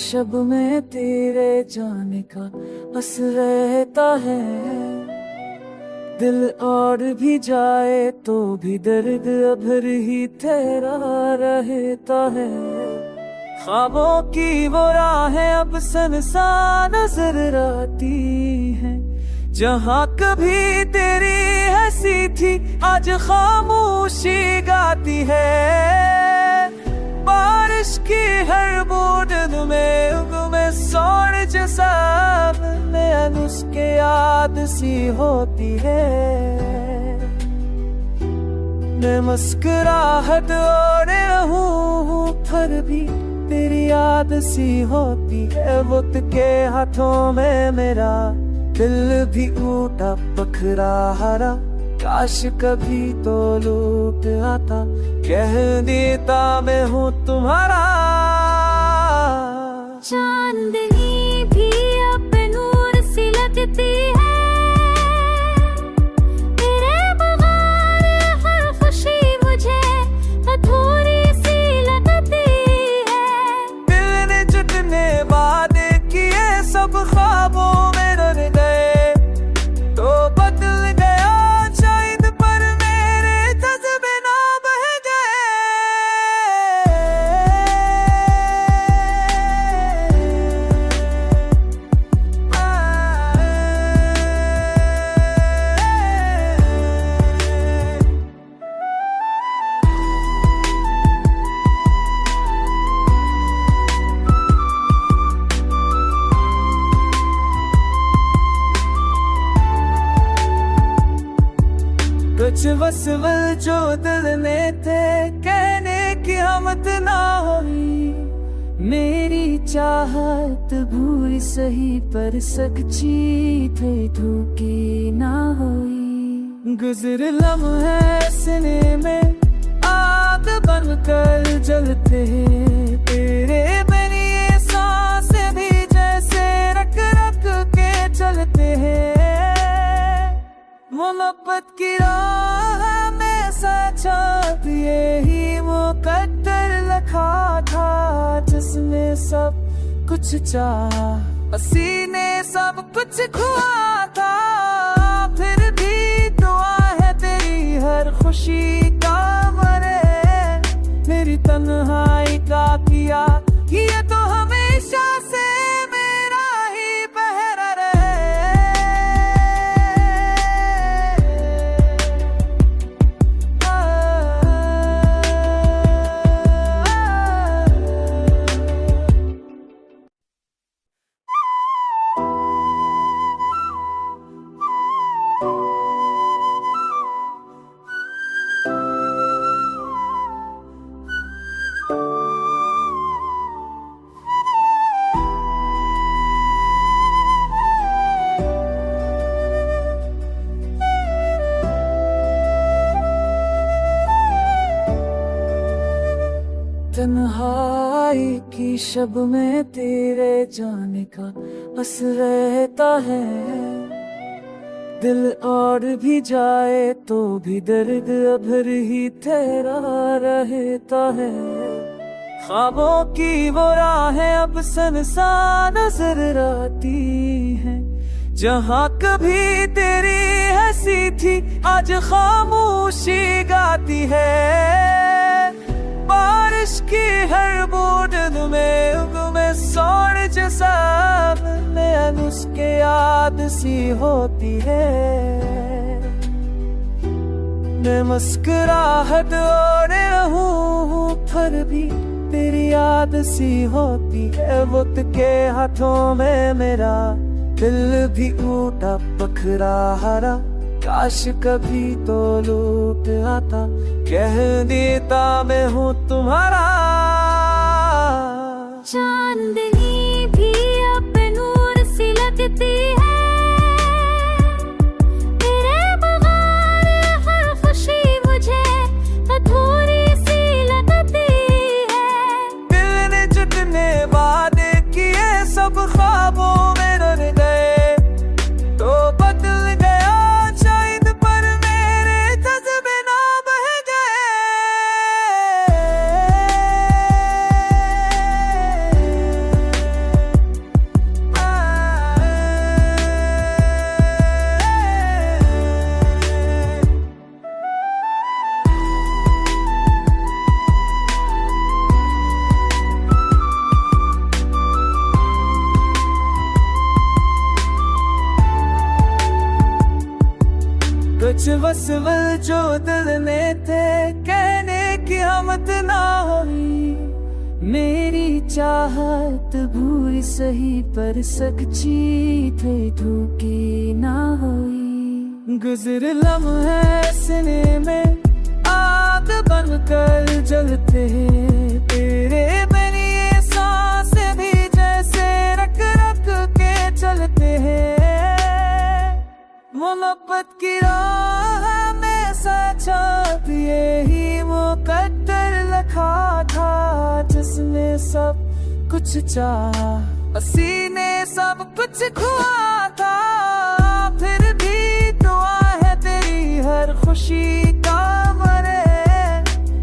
शब में तेरे जाने का बस रहता है। दिल और भी जाए तो भी दर्द अभर ही ठहरा रहता है। ख्वाबों की वो राहें अब सुनसान नजर आती हैं। जहाँ कभी तेरी हंसी थी आज खामोशी गाती है। बारिश की हर बूंद में सौर जैसा नया उसके याद सी होती है। मैं मुस्कुराहट और रहूं पर भी तेरी याद सी होती है। वक्त के हाथों में मेरा दिल भी टूटा पखरा हरा। काश कभी तो लूट आता कह देता मैं हूँ तुम्हारा। चांदनी भी अब नूर सी लगती है। तेरे बगैर हर खुशी मुझे अधूरी सी लगती है। दिल ने जितने वादे किए सब ख्वाबों में रह गए। तो बदल गया शायद पर मेरे जज्बे ना बह कुछ वसवल जो दिल में थे कहने की हिम्मत ना हुई। मेरी चाहत भूरी सही पर सच्ची थे धोखे ना हुई। गुजर लम्हे सीने में आग बनकर जलते हैं। तेरे बिन ये सांस भी जैसे रख रख के चलते हैं। मोहब्बत की राह में साथ यही मुकद्दर लिखा था। जिसमें सब कुछ चाहा पसीने सब कुछ खुआ था। फिर भी दुआ है तेरी हर खुशी का मरे। मेरी तन्हाई का किया ये तो हमेशा से मेरा ही पहरा रहे। तन्हाई की शब में तेरे जाने का बस रहता है। दिल और भी जाए तो भी दर्द अभर ही ठहरा रहता है। ख्वाबों की वो राहें अब सुनसान नजर आती हैं। जहाँ कभी तेरी हंसी थी आज खामोशी गाती है। बारिश की हर बूंद में सौर जैसा नया उसके याद सी होती है। मैं मुस्कुराहट और रहूं पर भी तेरी याद सी होती है। वक्त के हाथों में मेरा दिल भी टूटा पखरा हरा। काश कभी तो लूट आता कह देता मैं हूँ तुम्हारा। चांदनी भी अब नूर सी लगती है। तेरे बगैर हर खुशी मुझे अधूरी सी लगती है। दिल ने जितने वादे किए सब ख्वाबों में रह गए। तो बदल गया शायद पर मेरे जज्बे ना बह गए। कुछ वसवल जो दिल में थे कहने की हिम्मत ना हुई। मेरी चाहत बुरी सही पर सच्ची थे धोखे ना हुई। गुजर लम्हे सीने में आग बनकर जलते हैं, तेरे बिन ये सांसें भी जैसे रख रख के चलते हैं। मोहब्बत की राह में सचा यही मुकद्दर लिखा था, जिसमें सब कुछ चाहा सीने सब कुछ खुआ था। फिर भी दुआ है तेरी हर खुशी का मरे,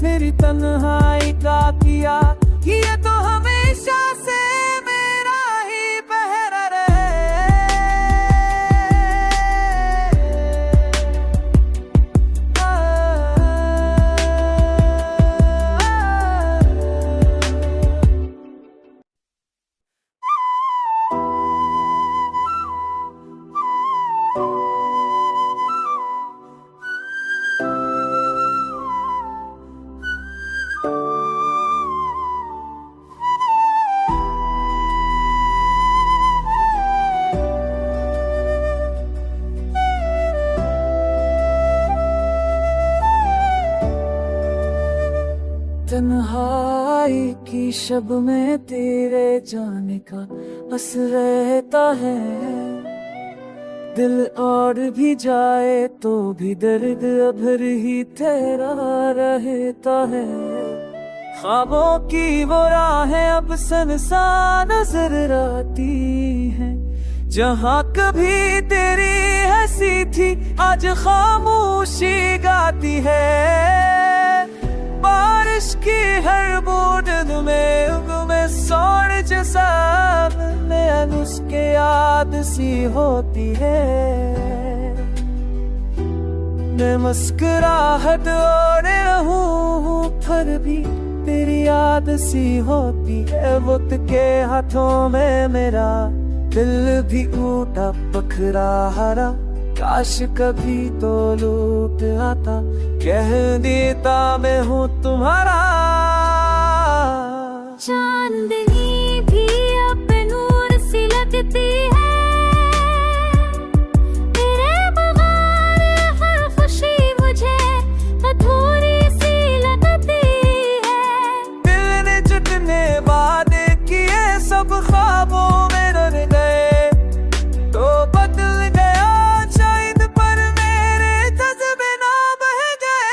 मेरी तन्हाई का किया ये तो हमेशा से मेरा ही पहरा रहे। तन्हाई की शब में तेरे जाने का बस रहता है, दिल और भी जाए तो भी दर्द अभर ही तेरा रहता है। ख्वाबों की वो राहें अब सुनसान नजर आती हैं, जहाँ कभी तेरी हंसी थी आज खामोशी गाती है। बारिश की हर बूंद में सोने जैसा में उसके याद सी होती है। मैं मुस्कुराहट और रहूं फिर भी तेरी याद सी होती है। वक्त के हाथों में मेरा दिल भी टूटा पखरा हरा, काश कभी तो लूट आता कह देता मैं हूँ तुम्हारा। चांदनी भी अब नूर सी लगती है, तेरे बगैर हर खुशी मुझे अधूरी सी लगती है। दिल ने जितने वादे किए सब ख्वाबों में रह गए, तो बदल गया शायद पर मेरे जज्बे ना बह गए।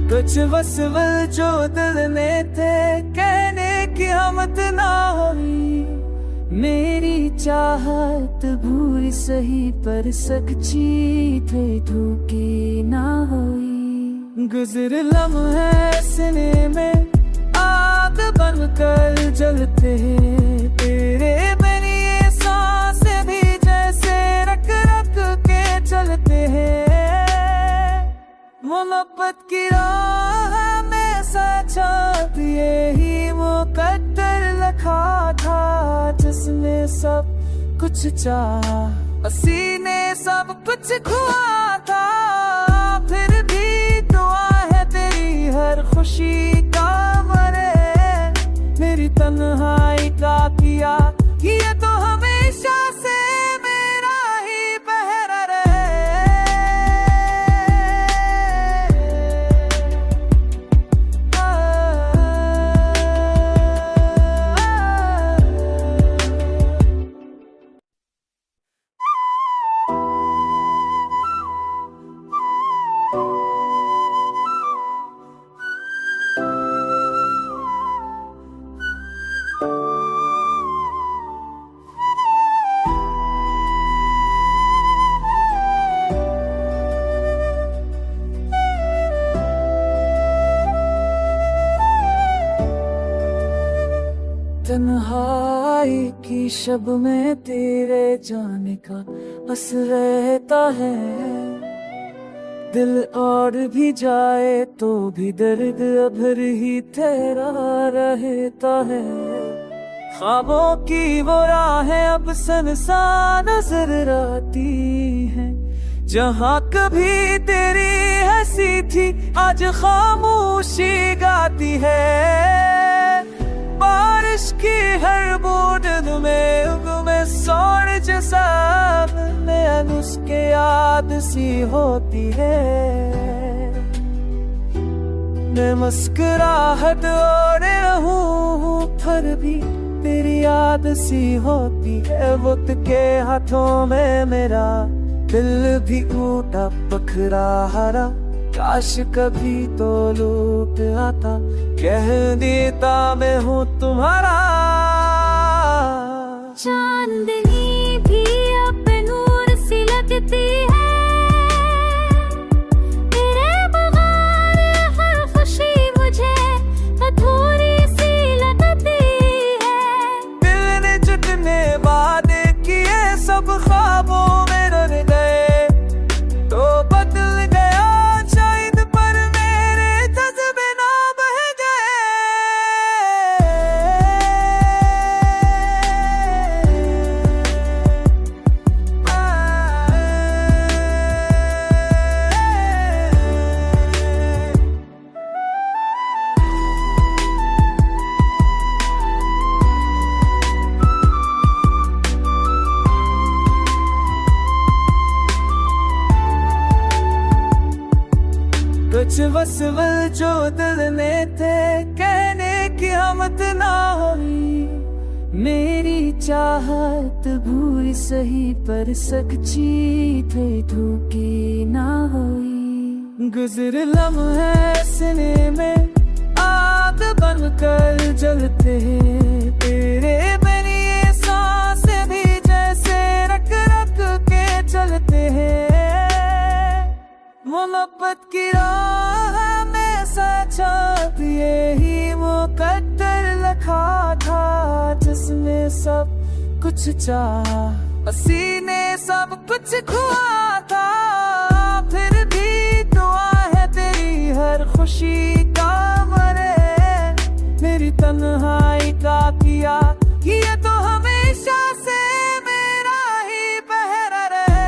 कुछ वसवल जो दिल में थे कहने की हिम्मत ना हुई। मेरी चाहत बुरी सही पर सच्ची थे धोखे ना हुई। गुजर लम्हे सीने में आग बनकर जलते हैं, तेरे बिन ये सांसें भी जैसे रख रख के चलते हैं। मोहब्बत की राह में सचा यही मुकद्दर लिखा था, जिसमें सब कुछ चाहा सीने सब कुछ खुआ था। फिर भी दुआ है तेरी हर खुशी का मरे, मेरी तन्हाई का किया ये तो हमेशा से मेरा ही पहरा रहे। तन्हाई की शब में तेरे जाने का बस रहता है। दिल और भी जाए तो भी दर्द अभर ही तेरा रहता है। ख्वाबों की वो राहें अब सनसान नजर आती हैं। जहाँ कभी तेरी हंसी थी आज खामोशी गाती है। बारिश की हर बूंद में सोने जैसा नयन उसके याद सी होती है। मैं मुस्कुराहट और रहूं फिर भी तेरी याद सी होती है। वक्त के हाथों में मेरा दिल भी टूटा पखरा हरा। काश कभी तो लूट आता कह देता मैं हूँ तुम्हारा। चांदनी भी अब नूर सी लगती है। तेरे बगैर हर खुशी मुझे अधूरी सी लगती है। दिल ने जितने वादे किए सब ख्वाबों में रह गए तो बदल गया शायद पर मेरे जज्बे ना बह कुछ वसवल जो दिल ने थे कहने की हिम्मत ना हुई। मेरी चाहत भूल सही पर सच्ची थे धोखे ना हुई। गुजर लम्हे सीने में आग बनकर जलते हैं। तेरे बिन ये सांसें भी जैसे रख रख के चलते हैं। मोहब्बत की राह में साथ यही मुकद्दर लिखा था जिसमें सब कुछ चाहा पसीने सब कुछ खुआ था। फिर भी दुआ है तेरी हर खुशी का मरे मेरी तन्हाई का किया ये तो हमेशा से मेरा ही पहरा रहे।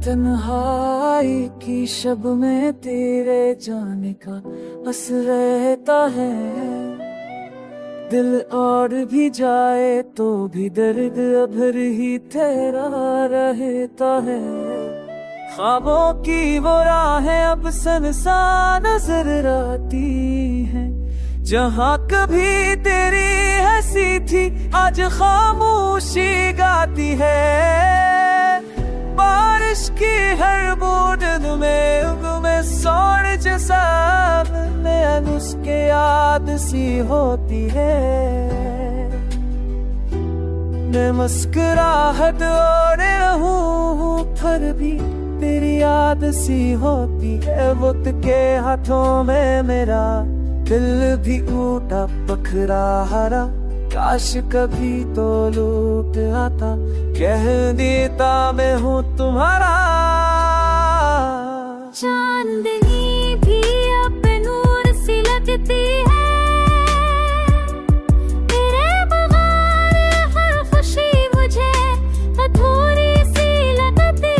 तन्हाई की शब में तेरे जाने का बस रहता है। दिल और भी जाए तो भी दर्द अभर ही तेरा रहता है। ख्वाबों की वो राहें अब सनसान नजर आती हैं। जहाँ कभी तेरी हंसी थी आज खामोशी गाती है। बारिश की हर बूंद में सोने जैसा नयन उसके याद सी होती है। मैं मुस्कुराहट और रहूं फिर भी तेरी याद सी होती है। वक्त के हाथों में मेरा दिल भी टूटा पखरा हरा। काश कभी तो लूट आता कह देता मैं हूँ तुम्हारा। चांदनी भी अब नूर सी लगती है। तेरे बगैर हर खुशी मुझे अधूरी सी लगती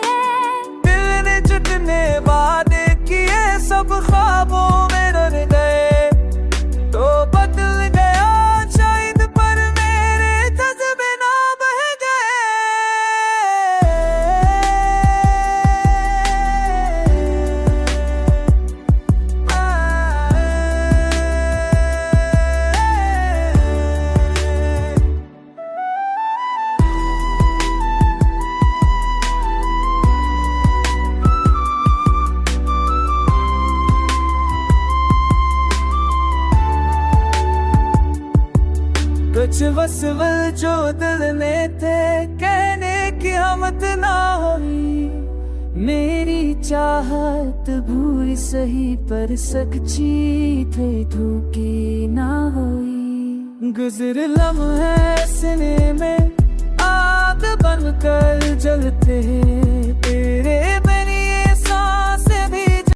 है। दिल ने जितने वादे किए सब ख्वाबों में रह गए तो बदल गया शायद पर मेरे जज्बे ना बह गए। वसवल जो दिल ने थे कहने की हिम्मत ना हुई। मेरी चाहत भूरी सही पर सच्ची थे धोखे ना हुई। गुजर लम्हे सीने में आग बनकर जलते तेरे